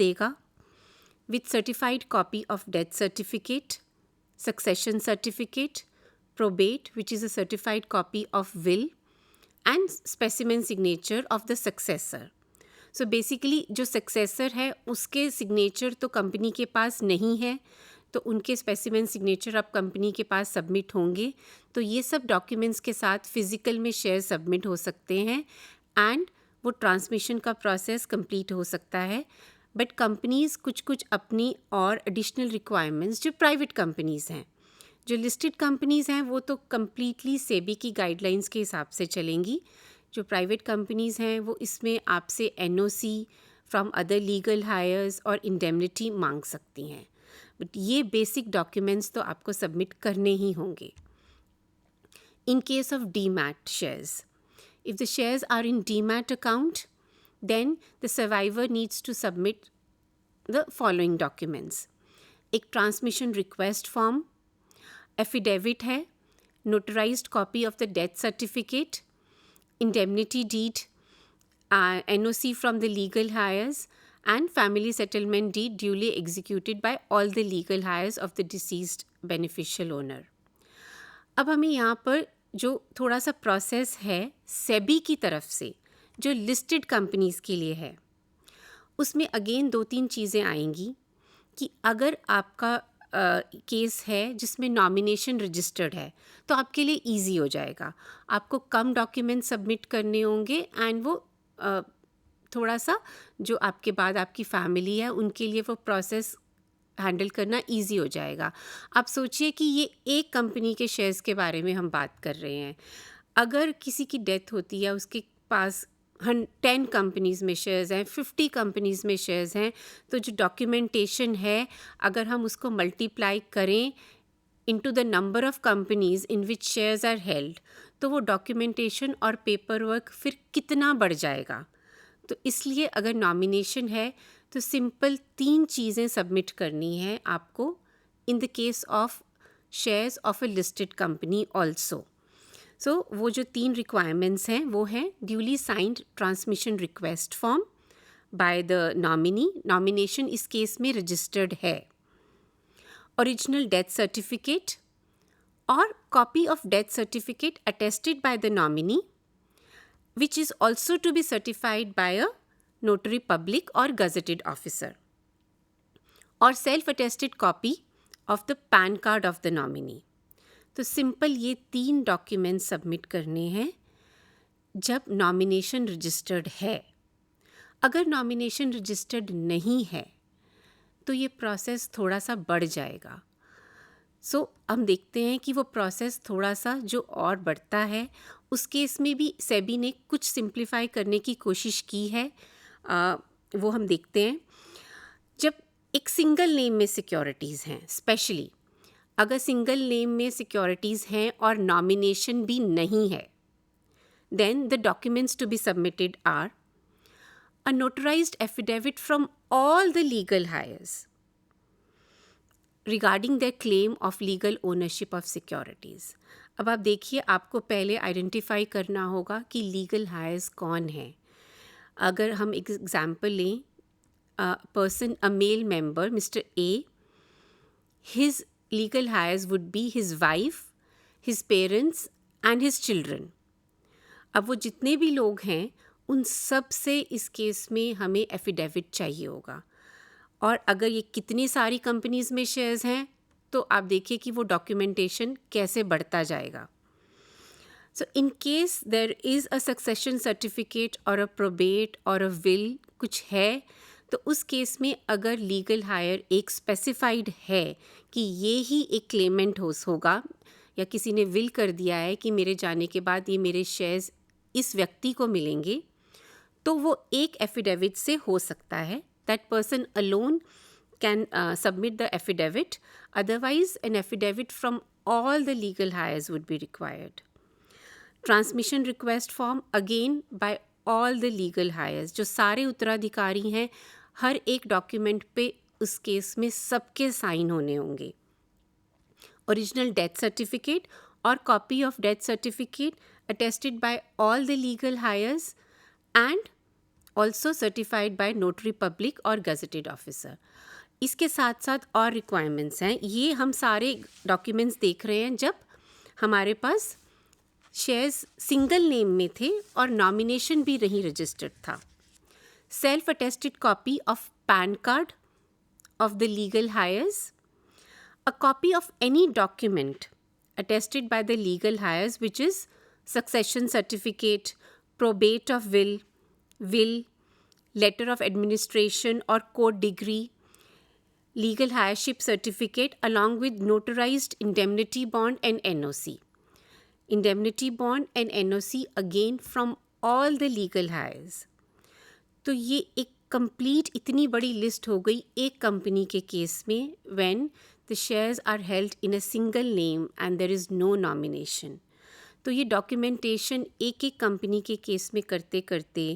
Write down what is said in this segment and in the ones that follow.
देगा with certified copy of death certificate, succession certificate, probate which is a certified copy of will and specimen signature of the successor. So basically जो successor है उसके signature तो company के पास नहीं है, तो उनके स्पेसिमेन सिग्नेचर अब कंपनी के पास सबमिट होंगे. तो ये सब डॉक्यूमेंट्स के साथ फिज़िकल में शेयर सबमिट हो सकते हैं एंड वो ट्रांसमिशन का प्रोसेस कंप्लीट हो सकता है. बट कंपनीज़ कुछ अपनी और एडिशनल रिक्वायरमेंट्स, जो प्राइवेट कंपनीज़ हैं, जो लिस्टेड कंपनीज़ हैं वो तो कम्प्लीटली सेबी की गाइडलाइंस के हिसाब से चलेंगी. जो प्राइवेट कंपनीज़ हैं वो इसमें आपसे NOC from other legal heirs और इंडेमनिटी मांग सकती हैं. बट ये बेसिक डॉक्यूमेंट्स तो आपको सबमिट करने ही होंगे. In case of demat shares, if the shares are in demat account, then the survivor needs to submit the following documents. एक ट्रांसमिशन रिक्वेस्ट फॉर्म, एफिडेविट है, notarised copy of the death certificate, indemnity deed, NOC from the legal heirs and family settlement deed duly executed by all the legal heirs of the deceased beneficial owner. अब हमें यहाँ पर जो थोड़ा सा process है सेबी की तरफ से जो लिस्टेड कंपनीज़ के लिए है, उसमें अगेन 2-3 चीज़ें आएंगी कि अगर आपका केस है जिसमें नॉमिनेशन रजिस्टर्ड है तो आपके लिए इजी हो जाएगा. आपको कम डॉक्यूमेंट सबमिट करने होंगे एंड वो थोड़ा सा जो आपके बाद आपकी फैमिली है उनके लिए वो प्रोसेस हैंडल करना इजी हो जाएगा. आप सोचिए कि ये एक कंपनी के शेयर्स के बारे में हम बात कर रहे हैं. अगर किसी की डेथ होती है, उसके पास 10 कंपनीज़ में शेयर्स हैं, 50 कंपनीज़ में शेयर्स हैं, तो जो डॉक्यूमेंटेशन है अगर हम उसको मल्टीप्लाई करें into the number of companies in which shares are held, तो वो डॉक्यूमेंटेशन और पेपर वर्क फिर कितना बढ़ जाएगा. तो इसलिए अगर नॉमिनेशन है तो सिंपल 3 चीज़ें सबमिट करनी है आपको in the case of shares of a listed company also. So वो जो 3 रिक्वायरमेंट्स हैं वो हैं duly signed transmission request form by the nominee, nomination इस केस में रजिस्टर्ड है, ओरिजिनल डेथ सर्टिफिकेट और copy of death certificate attested by the nominee which is also to be certified by a notary public or gazetted officer, और self attested copy of the PAN card of the nominee. तो simple ये 3 documents submit करने हैं जब nomination registered है. अगर nomination registered नहीं है तो ये प्रोसेस थोड़ा सा बढ़ जाएगा. सो हम देखते हैं कि वो प्रोसेस थोड़ा सा जो और बढ़ता है, उस केस में भी सेबी ने कुछ सिंप्लीफाई करने की कोशिश की है. वो हम देखते हैं जब एक सिंगल नेम में सिक्योरिटीज़ हैं, स्पेशली अगर सिंगल नेम में सिक्योरिटीज़ हैं और नॉमिनेशन भी नहीं है, then the documents to be submitted are a notarised affidavit from all the legal heirs regarding their claim of legal ownership of securities. अब आप देखिए, आपको पहले आइडेंटिफाई करना होगा कि लीगल हायर्स कौन है. अगर हम एक एग्जाम्पल लें, person, a male member, mister A, his legal heirs would be his wife, his parents and his children. अब वो जितने भी लोग हैं उन सब से इस केस में हमें एफिडेविट चाहिए होगा. और अगर ये कितनी सारी कंपनीज़ में शेयर्स हैं तो आप देखिए कि वो डॉक्यूमेंटेशन कैसे बढ़ता जाएगा. So in case there is a succession certificate और अ प्रोबेट और अ विल कुछ है, तो उस केस में अगर लीगल हायर एक स्पेसिफाइड है कि ये ही एक क्लेमेंट होगा, या किसी ने विल कर दिया है कि मेरे जाने के बाद ये मेरे शेयर्स इस व्यक्ति को मिलेंगे, तो वो एक एफिडेविट से हो सकता है. That person alone can submit the affidavit. Otherwise, an affidavit from all the legal heirs would be required. Transmission request form again by all the legal heirs. जो सारे उत्तराधिकारी हैं, हर एक डॉक्यूमेंट पे उस केस में सबके साइन होने होंगे. Original death certificate or copy of death certificate attested by all the legal heirs and also certified by notary public और गजेटेड ऑफिसर। इसके साथ साथ और रिक्वायरमेंट्स हैं। ये हम सारे डॉक्यूमेंट्स देख रहे हैं जब हमारे पास शेयर्स सिंगल नेम में थे और नॉमिनेशन भी नहीं रजिस्टर्ड था। Self attested copy of pan card of the legal hires, a copy of any document attested by the legal hires, which is succession certificate, probate of will, letter of administration or court degree, legal hireship certificate, along with notarized indemnity bond and NOC. Indemnity bond and NOC again from all the legal hires. तो ये एक complete इतनी बड़ी list हो गई एक company के case में when the shares are held in a single name and there is no nomination. तो ये डॉक्यूमेंटेशन एक एक कंपनी के केस में करते करते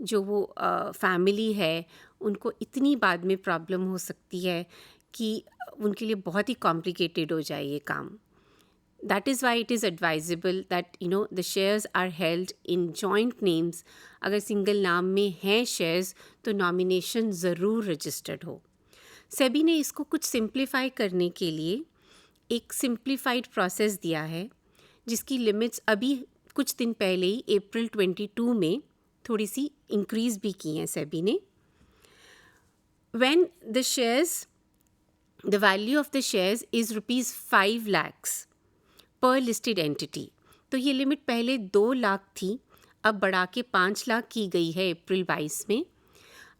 जो वो फैमिली है उनको इतनी बाद में प्रॉब्लम हो सकती है कि उनके लिए बहुत ही कॉम्प्लिकेटेड हो जाए ये काम। That is why it is advisable that the shares are held in joint names. अगर सिंगल नाम में हैं शेयर्स तो नॉमिनेशन ज़रूर रजिस्टर्ड हो। सेबी ने इसको कुछ सिंप्लीफाई करने के लिए एक सिंप्लीफाइड प्रोसेस दिया है जिसकी लिमिट्स अभी कुछ दिन पहले ही अप्रैल 22 में थोड़ी सी इंक्रीज़ भी की हैं सेबी ने। When the shares, the value of the shares is ₹5 lakhs पर लिस्टेड एंटिटी, तो ये लिमिट पहले 2 लाख थी, अब बढ़ा के 5 लाख की गई है अप्रैल 22 में।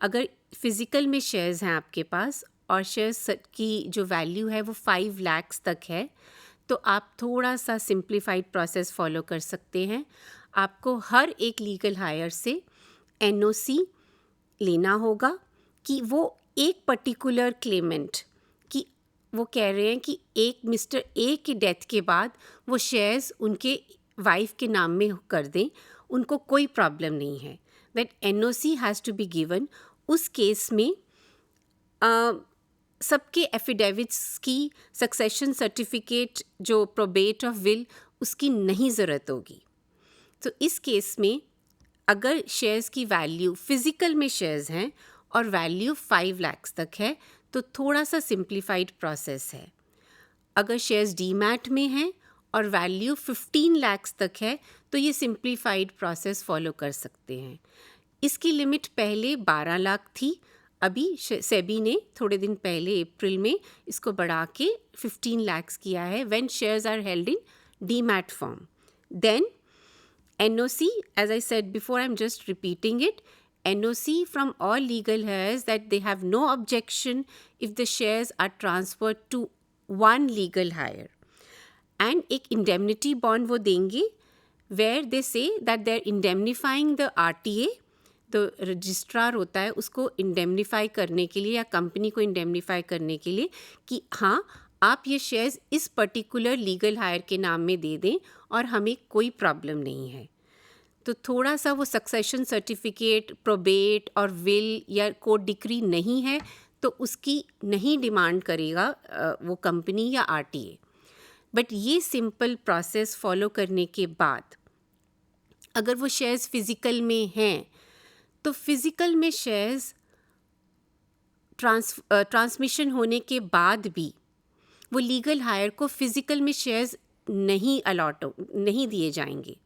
अगर फिज़िकल में शेयर्स हैं आपके पास और शेयर्स की जो वैल्यू है वो 5 लाख्स तक है तो आप थोड़ा सा सिंप्लीफाइड प्रोसेस फॉलो कर सकते हैं। आपको हर एक लीगल हायर से NOC लेना होगा कि वो एक पर्टिकुलर क्लेमेंट की वो कह रहे हैं कि एक मिस्टर ए की डेथ के बाद वो शेयर्स उनके वाइफ के नाम में कर दें, उनको कोई प्रॉब्लम नहीं है। That NOC has to be given. उस केस में सबके एफिडेविट्स की सक्सेशन सर्टिफिकेट जो प्रोबेट ऑफ विल उसकी नहीं ज़रूरत होगी। तो इस केस में अगर शेयर्स की वैल्यू फ़िज़िकल में शेयर्स हैं और वैल्यू 5 लाख तक है तो थोड़ा सा सिंप्लीफाइड प्रोसेस है। अगर शेयर्स डीमैट में हैं और वैल्यू 15 लाख तक है तो ये सिंप्लीफाइड प्रोसेस फॉलो कर सकते हैं। इसकी लिमिट पहले 12 लाख थी, अभी सेबी ने थोड़े दिन पहले अप्रैल में इसको बढ़ा के 15 लाख किया है when shares are held in demat form. Then NOC, as I said before, I'm just repeating it. NOC from all legal heirs that they have no objection if the shares are transferred to one legal heir. And एक indemnity bond वो देंगे where they say that they're indemnifying the RTA, तो registrar होता है उसको indemnify करने के लिए या कंपनी को indemnify करने के लिए कि हाँ आप ये शेयर्स इस पर्टिकुलर लीगल हायर के नाम में दे दें और हमें कोई प्रॉब्लम नहीं है। तो थोड़ा सा वो सक्सेशन सर्टिफिकेट, प्रोबेट और विल या कोर्ट डिक्री नहीं है तो उसकी नहीं डिमांड करेगा वो कंपनी या RTA। बट ये सिंपल प्रोसेस फॉलो करने के बाद अगर वो शेयर्स फिज़िकल में हैं तो फिज़िकल में शेयर्स ट्रांसमिशन होने के बाद भी वो लीगल हायर को फिज़िकल में शेयर्स नहीं दिए जाएंगे।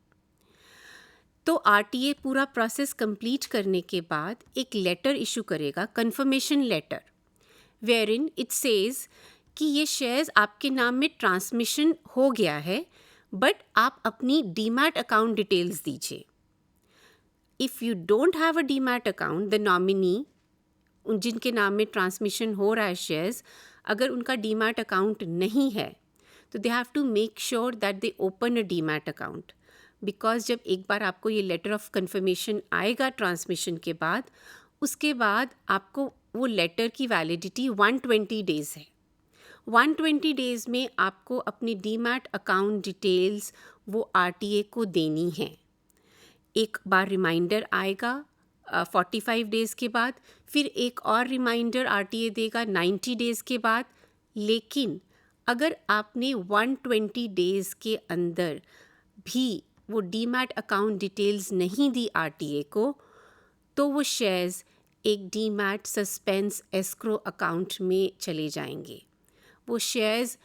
तो RTA पूरा प्रोसेस कंप्लीट करने के बाद एक लेटर इशू करेगा, कंफर्मेशन लेटर, वेयरिन इट सेज कि ये शेयर्स आपके नाम में ट्रांसमिशन हो गया है बट आप अपनी डीमैट अकाउंट डिटेल्स दीजिए। If you don't have a demat account, the nominee जिनके नाम में ट्रांसमिशन हो रहा है शेयर्स, अगर उनका डीमैट अकाउंट नहीं है तो they have to make sure that they open a demat account. Because जब एक बार आपको ये लेटर ऑफ कन्फर्मेशन आएगा ट्रांसमिशन के बाद, उसके बाद आपको वो लेटर की वैलिडिटी 120 डेज़ है। 120 डेज़ में आपको अपनी डीमैट अकाउंट डिटेल्स वो RTA को देनी है। एक बार रिमाइंडर आएगा 45 डेज़ के बाद, फिर एक और रिमाइंडर RTA देगा 90 डेज़ के बाद। लेकिन अगर आपने 120 डेज़ के अंदर भी वो डीमैट अकाउंट डिटेल्स नहीं दी RTA को तो वो शेयर्स एक डीमैट सस्पेंस एस्क्रो अकाउंट में चले जाएंगे। वो शेयर्स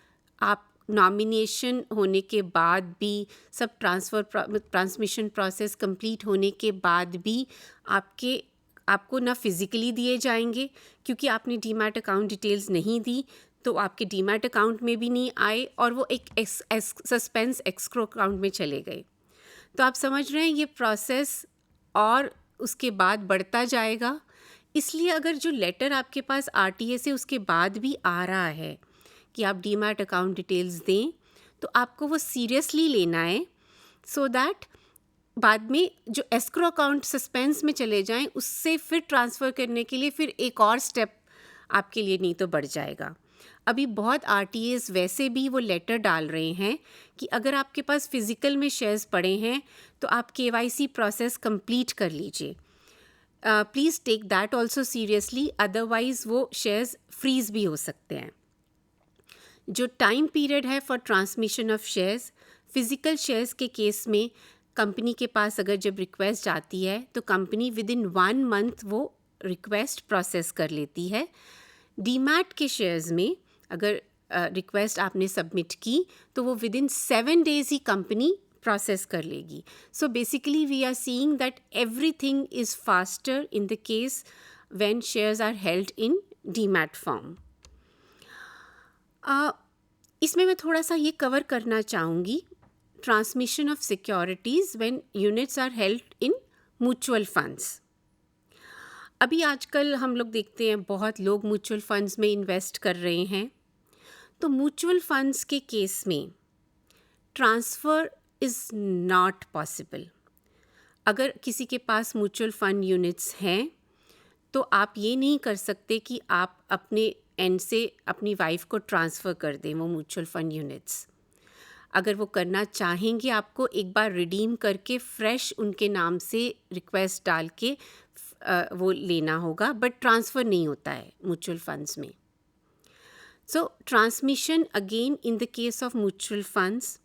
आप नॉमिनेशन होने के बाद भी, सब ट्रांसमिशन प्रोसेस कंप्लीट होने के बाद भी आपको ना फिज़िकली दिए जाएंगे, क्योंकि आपने डीमैट अकाउंट डिटेल्स नहीं दी तो आपके डीमैट अकाउंट में भी नहीं आए और वो एक सस्पेंस एस्क्रो अकाउंट में चले गए। तो आप समझ रहे हैं ये प्रोसेस और उसके बाद बढ़ता जाएगा। इसलिए अगर जो लेटर आपके पास आरटीए से उसके बाद भी आ रहा है कि आप डीमैट अकाउंट डिटेल्स दें, तो आपको वो सीरियसली लेना है, सो दैट बाद में जो एस्क्रो अकाउंट सस्पेंस में चले जाएं उससे फिर ट्रांसफ़र करने के लिए फिर एक और स्टेप आपके लिए नहीं तो बढ़ जाएगा। अभी बहुत आरटीएस वैसे भी वो लेटर डाल रहे हैं कि अगर आपके पास फिज़िकल में शेयर्स पड़े हैं तो आप केवाईसी प्रोसेस कंप्लीट कर लीजिए। Please take that also seriously, otherwise वो शेयर्स फ्रीज़ भी हो सकते हैं। जो टाइम पीरियड है for transmission of shares, physical shares के केस में कंपनी के पास अगर जब रिक्वेस्ट आती है तो कंपनी विद इन 1 मंथ वो रिक्वेस्ट प्रोसेस कर लेती है। डीमैट के शेयर्स में अगर रिक्वेस्ट आपने सबमिट की तो वो विद इन 7 डेज़ ही कंपनी प्रोसेस कर लेगी। So basically we are seeing that everything is faster in the case when shares are held in demat form. इसमें मैं थोड़ा सा ये कवर करना चाहूँगी, transmission of securities when units are held in mutual funds. अभी आजकल हम लोग देखते हैं बहुत लोग म्यूचुअल फंड्स में इन्वेस्ट कर रहे हैं। तो म्यूचुअल फंड्स के केस में ट्रांसफ़र इज़ नॉट पॉसिबल। अगर किसी के पास म्यूचुअल फंड यूनिट्स हैं तो आप ये नहीं कर सकते कि आप अपने एंड से अपनी वाइफ को ट्रांसफ़र कर दें वो म्यूचुअल फंड यूनिट्स। अगर वो करना चाहेंगे आपको एक बार रिडीम करके फ्रेश उनके नाम से रिक्वेस्ट डाल के वो लेना होगा, बट ट्रांसफ़र नहीं होता है म्यूचुअल फंड्स में। सो transmission again in the case of mutual funds,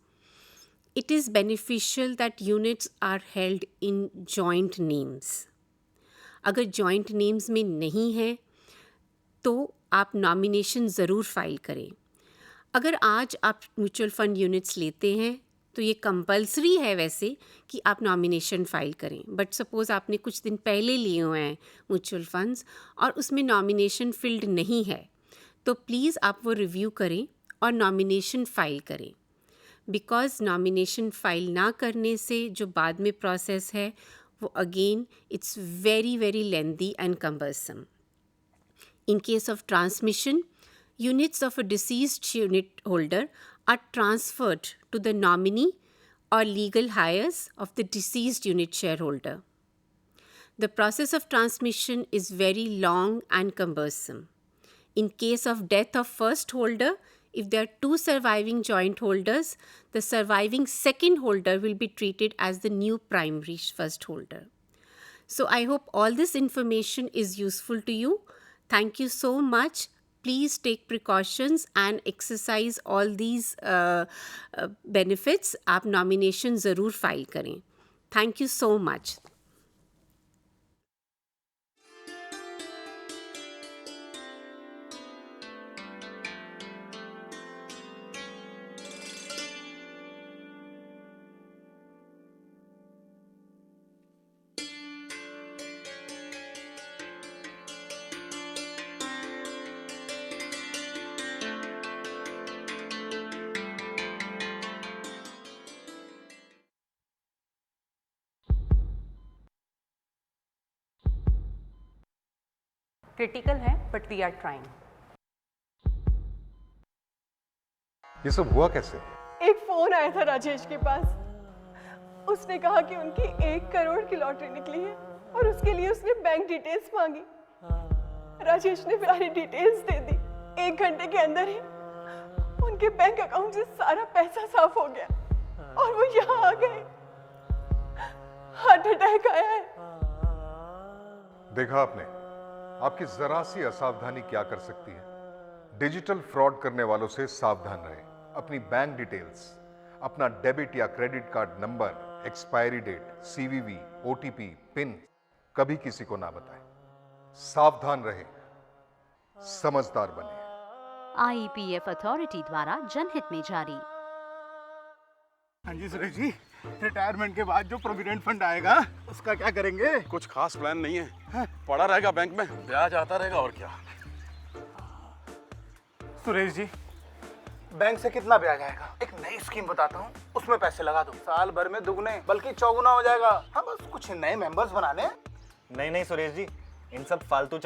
it is beneficial that units are held in joint names. अगर joint names में नहीं है तो आप नॉमिनेशन ज़रूर फाइल करें। अगर आज आप म्यूचुअल फंड यूनिट्स लेते हैं तो ये कंपलसरी है वैसे कि आप नॉमिनेशन फाइल करें, बट सपोज़ आपने कुछ दिन पहले लिए हुए हैं म्यूचुअल फंड्स और उसमें नॉमिनेशन फील्ड नहीं है, तो प्लीज़ आप वो रिव्यू करें और नॉमिनेशन फाइल करें। बिकॉज नॉमिनेशन फाइल ना करने से जो बाद में प्रोसेस है वो again it's very very lengthy and cumbersome. In case of transmission, units of a deceased unit holder are transferred to the nominee or legal heirs of the deceased unit shareholder. The process of transmission is very long and cumbersome. In case of death of first holder, if there are 2 surviving joint holders, the surviving second holder will be treated as the new primary first holder. So I hope all this information is useful to you. Thank you so much. Please take precautions and exercise all these benefits. आप nomination ज़रूर file करें. Thank you so much. Critical है but we are trying. ये सब हुआ कैसे? एक phone आया था राजेश के पास। उसने कहा कि उनकी 1 करोड़ की लॉटरी निकली है और उसके लिए उसने बैंक डिटेल्स मांगी। राजेश ने सारी डिटेल्स दे दी। 1 घंटे के अंदर ही उनके बैंक अकाउंट से सारा पैसा साफ हो गया और वो यहाँ आ गए। हार्ट अटैक आया है। देखा आपने, आपकी जरा सी असावधानी क्या कर सकती है। डिजिटल फ्रॉड करने वालों से सावधान रहें। अपनी बैंक डिटेल्स, अपना डेबिट या credit card number, expiry date, CVV, OTP, PIN कभी किसी को ना बताएं। सावधान रहें, समझदार बने। IEPF अथॉरिटी द्वारा जनहित में जारी। हाँ जी सुरेश जी, रिटायरमेंट के बाद जो प्रोविडेंट फंड आएगा उसका क्या करेंगे? कुछ खास प्लान नहीं है, पड़ा रहेगा बैंक में, ब्याज आता रहेगा और क्या। सुरेश जी, बैंक से कितना ब्याज आएगा? एक नई स्कीम बताता हूँ, उसमें पैसे लगा दो, साल भर में दुगने बल्कि चौगुना हो जाएगा। हाँ, बस कुछ नए मेंबर्स बनाने। नहीं नहीं सुरेश जी, इन सब फालतू